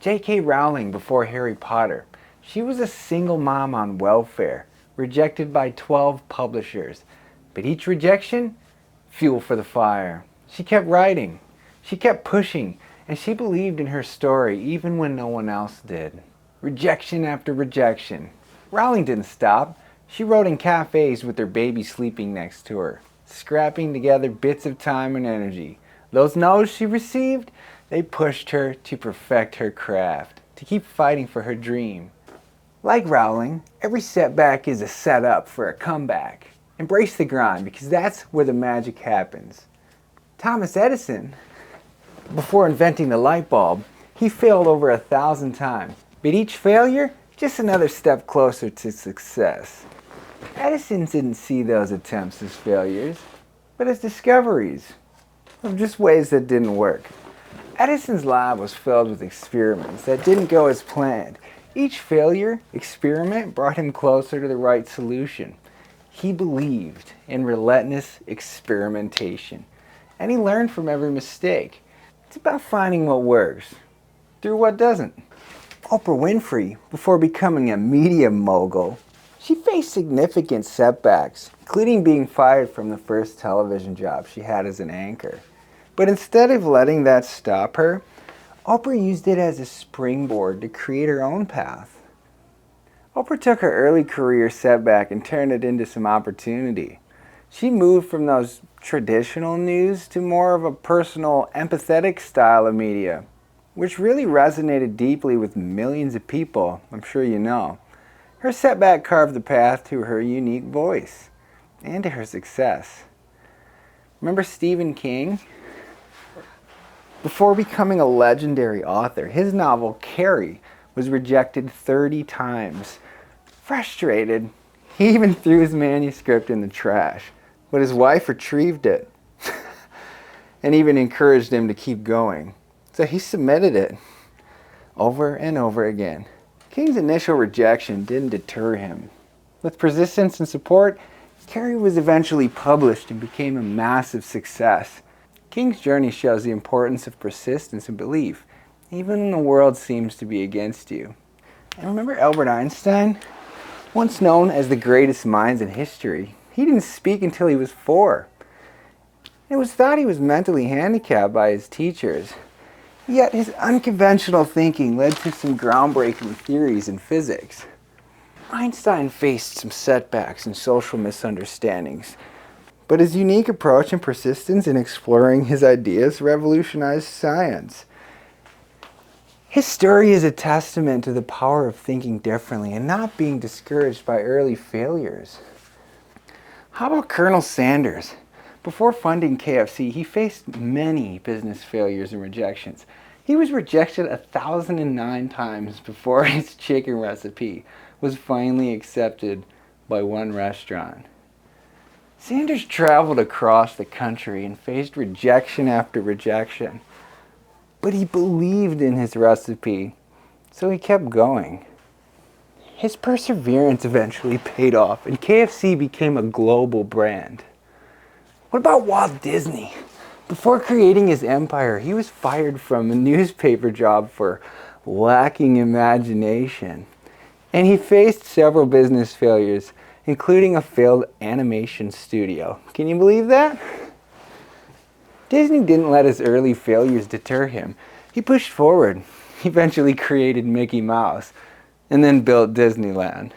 J.K. Rowling before Harry Potter. She was a single mom on welfare, rejected by 12 publishers. But each rejection, fuel for the fire. She kept writing, she kept pushing, and she believed in her story even when no one else did. Rejection after rejection. Rowling didn't stop. She wrote in cafes with her baby sleeping next to her, scrapping together bits of time and energy. Those no's she received, they pushed her to perfect her craft, to keep fighting for her dream. Like Rowling, every setback is a setup for a comeback. Embrace the grind, because that's where the magic happens. Thomas Edison, before inventing the light bulb, he failed over 1,000 times. But each failure, just another step closer to success. Edison didn't see those attempts as failures, but as discoveries of just ways that didn't work. Edison's lab was filled with experiments that didn't go as planned. Each failure experiment brought him closer to the right solution. He believed in relentless experimentation, and he learned from every mistake. It's about finding what works through what doesn't. Oprah Winfrey, before becoming a media mogul, she faced significant setbacks, including being fired from the first television job she had as an anchor. But instead of letting that stop her, Oprah used it as a springboard to create her own path. Oprah took her early career setback and turned it into some opportunity. She moved from those traditional news to more of a personal, empathetic style of media, which really resonated deeply with millions of people, I'm sure you know. Her setback carved the path to her unique voice and to her success. Remember Stephen King? Before becoming a legendary author, his novel Carrie was rejected 30 times. Frustrated, he even threw his manuscript in the trash, but his wife retrieved it and even encouraged him to keep going. So he submitted it over and over again. King's initial rejection didn't deter him. With persistence and support, Carrie was eventually published and became a massive success. King's journey shows the importance of persistence and belief, even when the world seems to be against you. And remember Albert Einstein? Once known as the greatest minds in history, he didn't speak until he was 4. It was thought he was mentally handicapped by his teachers. Yet his unconventional thinking led to some groundbreaking theories in physics. Einstein faced some setbacks and social misunderstandings, but his unique approach and persistence in exploring his ideas revolutionized science. His story is a testament to the power of thinking differently and not being discouraged by early failures. How about Colonel Sanders? Before funding KFC, he faced many business failures and rejections. He was rejected 1,009 times before his chicken recipe was finally accepted by one restaurant. Sanders traveled across the country and faced rejection after rejection. But he believed in his recipe, so he kept going. His perseverance eventually paid off, and KFC became a global brand. What about Walt Disney? Before creating his empire, he was fired from a newspaper job for lacking imagination. And he faced several business failures, including a failed animation studio. Can you believe that? Disney didn't let his early failures deter him. He pushed forward. He eventually created Mickey Mouse and then built Disneyland.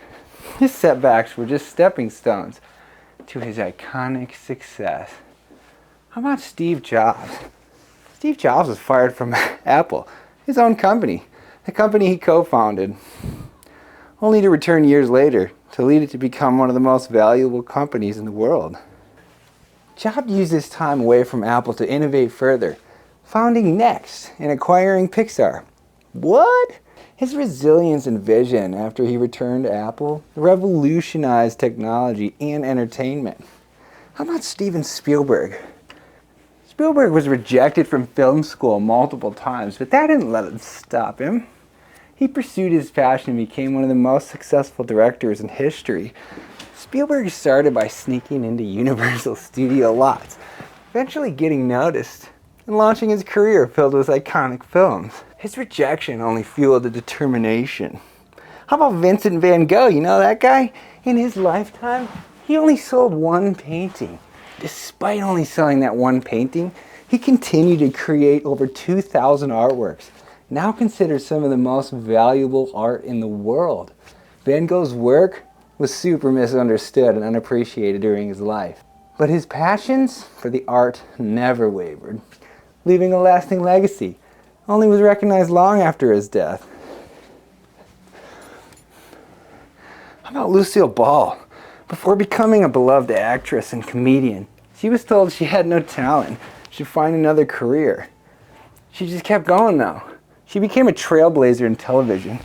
His setbacks were just stepping stones to his iconic success. How about Steve Jobs? Steve Jobs was fired from Apple, his own company, the company he co-founded, only to return years later to lead it to become one of the most valuable companies in the world. Jobs used his time away from Apple to innovate further, founding Next and acquiring Pixar. What? His resilience and vision after he returned to Apple revolutionized technology and entertainment. How about Steven Spielberg? Spielberg was rejected from film school multiple times, but that didn't let it stop him. He pursued his passion and became one of the most successful directors in history. Spielberg started by sneaking into Universal Studio lots, eventually getting noticed and launching his career filled with iconic films. His rejection only fueled the determination. How about Vincent van Gogh? You know that guy? In his lifetime, he only sold one painting. Despite only selling that one painting, he continued to create over 2,000 artworks, now considered some of the most valuable art in the world. Van Gogh's work was super misunderstood and unappreciated during his life. But his passions for the art never wavered, leaving a lasting legacy. Only was recognized long after his death. How about Lucille Ball? Before becoming a beloved actress and comedian, she was told she had no talent, she'd find another career. She just kept going though. She became a trailblazer in television.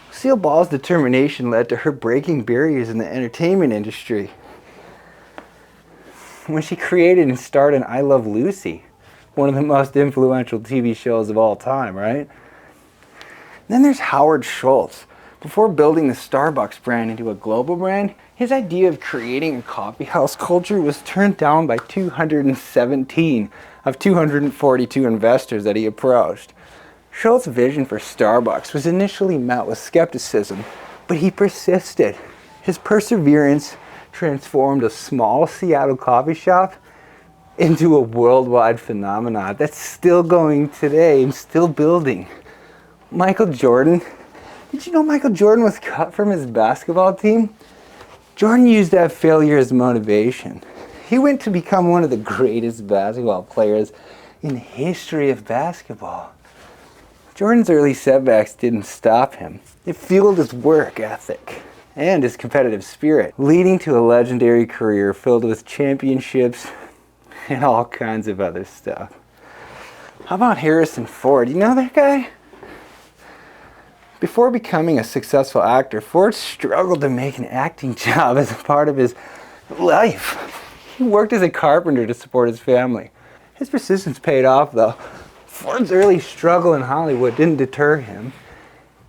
Lucille Ball's determination led to her breaking barriers in the entertainment industry, when she created and starred in I Love Lucy, one of the most influential TV shows of all time, right? Then there's Howard Schultz. Before building the Starbucks brand into a global brand, his idea of creating a coffeehouse culture was turned down by 217 of 242 investors that he approached. Schultz's vision for Starbucks was initially met with skepticism, but he persisted. His perseverance transformed a small Seattle coffee shop into a worldwide phenomenon that's still going today and still building. Michael Jordan. Did you know Michael Jordan was cut from his basketball team? Jordan used that failure as motivation. He went to become one of the greatest basketball players in the history of basketball. Jordan's early setbacks didn't stop him. It fueled his work ethic and his competitive spirit, leading to a legendary career filled with championships and all kinds of other stuff. How about Harrison Ford? You know that guy? Before becoming a successful actor, Ford struggled to make an acting job as a part of his life. He worked as a carpenter to support his family. His persistence paid off though. Ford's early struggle in Hollywood didn't deter him.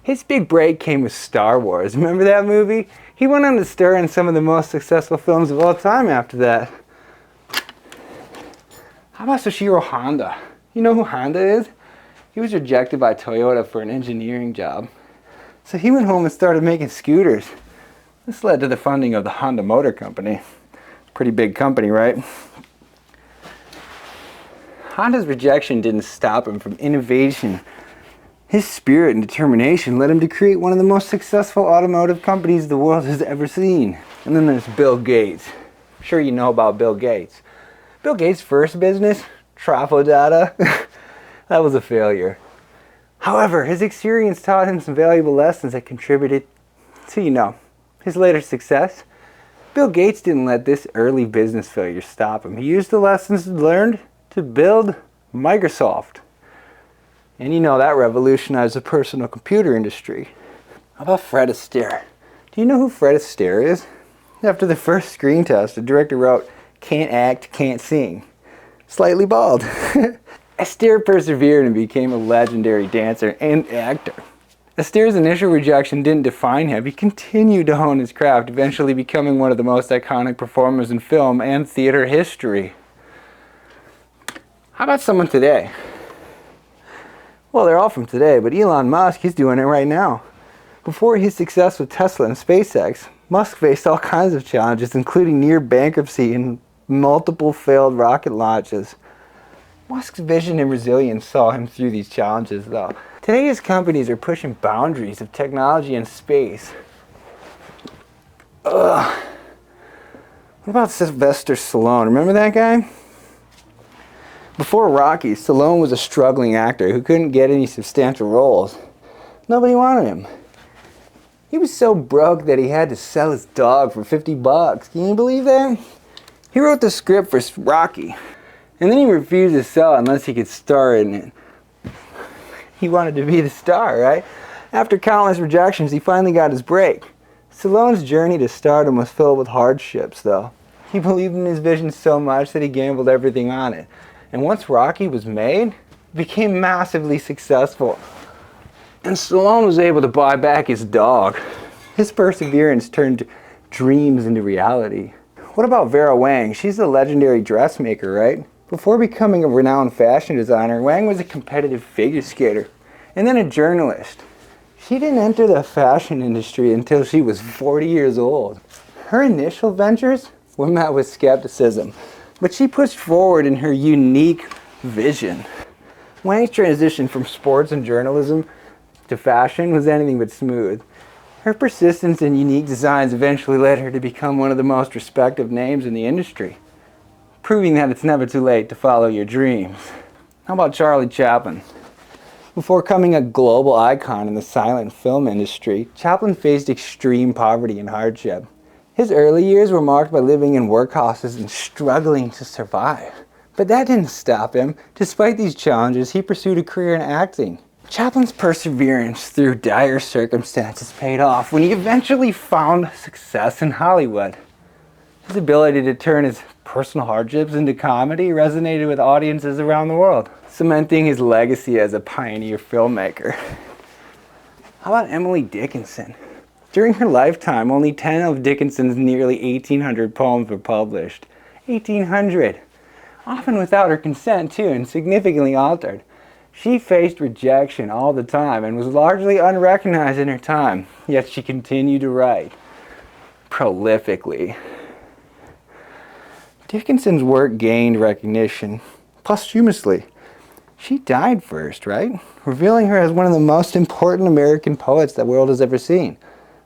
His big break came with Star Wars. Remember that movie? He went on to star in some of the most successful films of all time after that. How about Soichiro Honda? You know who Honda is? He was rejected by Toyota for an engineering job. So he went home and started making scooters. This led to the funding of the Honda Motor Company. Pretty big company, right? Honda's rejection didn't stop him from innovation. His spirit and determination led him to create one of the most successful automotive companies the world has ever seen. And then there's Bill Gates. I'm sure you know about Bill Gates. Bill Gates' first business, Trafo Data, that was a failure. However, his experience taught him some valuable lessons that contributed to, his later success. Bill Gates didn't let this early business failure stop him. He used the lessons learned to build Microsoft. And that revolutionized the personal computer industry. How about Fred Astaire? Do you know who Fred Astaire is? After the first screen test, the director wrote, "Can't act, can't sing. Slightly bald." Astaire persevered and became a legendary dancer and actor. Astaire's initial rejection didn't define him. He continued to hone his craft, eventually becoming one of the most iconic performers in film and theater history. How about someone today? Well, they're all from today, but Elon Musk, he's doing it right now. Before his success with Tesla and SpaceX, Musk faced all kinds of challenges, including near bankruptcy and multiple failed rocket launches. Musk's vision and resilience saw him through these challenges, though. Today, his companies are pushing boundaries of technology and space. What about Sylvester Stallone? Remember that guy? Before Rocky, Stallone was a struggling actor who couldn't get any substantial roles. Nobody wanted him. He was so broke that he had to sell his dog for $50. Can you believe that? He wrote the script for Rocky, and then he refused to sell it unless he could star in it. He wanted to be the star, right? After countless rejections, he finally got his break. Stallone's journey to stardom was filled with hardships, though. He believed in his vision so much that he gambled everything on it. And once Rocky was made, it became massively successful. And Stallone was able to buy back his dog. His perseverance turned dreams into reality. What about Vera Wang? She's a legendary dressmaker, right? Before becoming a renowned fashion designer, Wang was a competitive figure skater and then a journalist. She didn't enter the fashion industry until she was 40 years old. Her initial ventures were met with skepticism, but she pushed forward in her unique vision. Wang's transition from sports and journalism to fashion was anything but smooth. Her persistence and unique designs eventually led her to become one of the most respected names in the industry, proving that it's never too late to follow your dreams. How about Charlie Chaplin? Before becoming a global icon in the silent film industry, Chaplin faced extreme poverty and hardship. His early years were marked by living in workhouses and struggling to survive. But that didn't stop him. Despite these challenges, he pursued a career in acting. Chaplin's perseverance through dire circumstances paid off when he eventually found success in Hollywood. His ability to turn his personal hardships into comedy resonated with audiences around the world, cementing his legacy as a pioneer filmmaker. How about Emily Dickinson? During her lifetime, only 10 of Dickinson's nearly 1,800 poems were published. 1,800! Often without her consent too, and significantly altered. She faced rejection all the time and was largely unrecognized in her time, yet she continued to write prolifically. Dickinson's work gained recognition posthumously. She died first, right? Revealing her as one of the most important American poets the world has ever seen.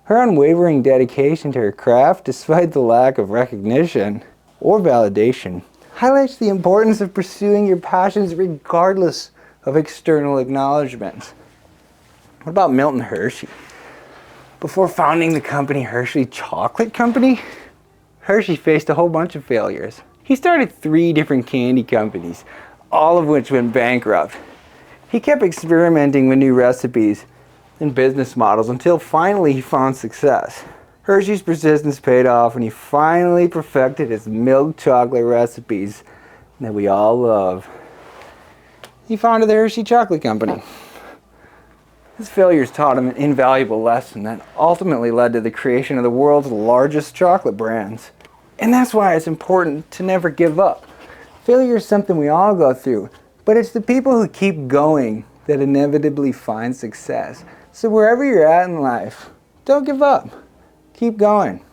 Her unwavering dedication to her craft, despite the lack of recognition or validation, highlights the importance of pursuing your passions regardless of external acknowledgement. What about Milton Hershey? Before founding the company Hershey Chocolate Company, Hershey faced a whole bunch of failures. He started 3 different candy companies, all of which went bankrupt. He kept experimenting with new recipes and business models until finally he found success. Hershey's persistence paid off and he finally perfected his milk chocolate recipes that we all love. He founded the Hershey Chocolate Company. His failures taught him an invaluable lesson that ultimately led to the creation of the world's largest chocolate brands. And that's why it's important to never give up. Failure is something we all go through, but it's the people who keep going that inevitably find success. So wherever you're at in life, don't give up. Keep going.